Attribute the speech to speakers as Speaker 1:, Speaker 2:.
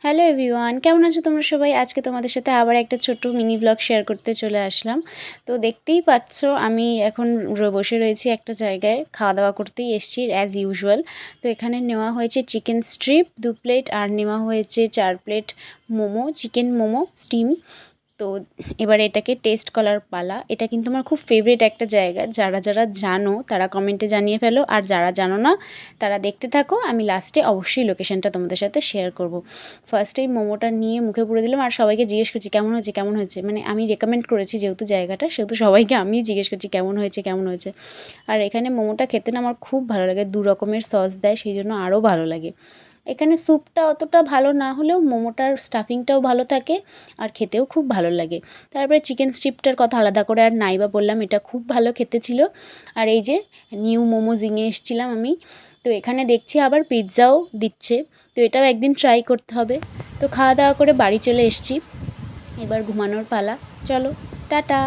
Speaker 1: Hello everyone, কেমন আছো তোমরা সবাই? আজকে তোমাদের সাথে আবার একটা ছোট্ট মিনি ব্লগ শেয়ার করতে চলে আসলাম। তো দেখতেই পাচ্ছো আমি এখন বসে রয়েছি একটা জায়গায়, খাওয়া দাওয়া করতেই এসেছি অ্যাজ ইউজুয়াল। তো এখানে নেওয়া হয়েছে চিকেন স্ট্রিপ 2 প্লেট, আর নেওয়া হয়েছে 4 plate momo, chicken momo steam. তো এবারে এটাকে টেস্ট করার পালা। এটা কিন্তু আমার খুব ফেভারিট একটা জায়গা। যারা যারা জানো তারা কমেন্টে জানিয়ে ফেলো, আর যারা জানো না তারা দেখতে থাকো। আমি লাস্টে অবশ্যই লোকেশনটা তোমাদের সাথে শেয়ার করব। ফার্স্টেই মোমোটা নিয়ে মুখে পুরে দিলাম, আর সবাইকে জিজ্ঞেস করছি কেমন হয়েছে কেমন হয়েছে। মানে আমি রেকমেন্ড করেছি যেহেতু জায়গাটা, সেহেতু সবাইকে আমি জিজ্ঞেস করছি কেমন হয়েছে কেমন হয়েছে। আর এখানে মোমোটা খেতে না আমার খুব ভালো লাগে, 2 রকমের সস দেয়, সেই জন্য আরও ভালো লাগে। এখানে স্যুপটা অতটা ভালো না হলেও মোমোটার স্টাফিংটাও ভালো থাকে আর খেতেও খুব ভালো লাগে। তারপরে চিকেন স্ট্রিপটার কথা আলাদা করে আর নাই বা বললাম, এটা খুব ভালো খেতে ছিল। আর এই যে নিউ মোমোজিংয়ে এসেছিলাম আমি, তো এখানে দেখছি আবার পিৎজাও দিচ্ছে, তো এটাও একদিন ট্রাই করতে হবে। তো খাওয়া দাওয়া করে বাড়ি চলে এসেছি, এবার ঘুমানোর পালা। চলো টাটা।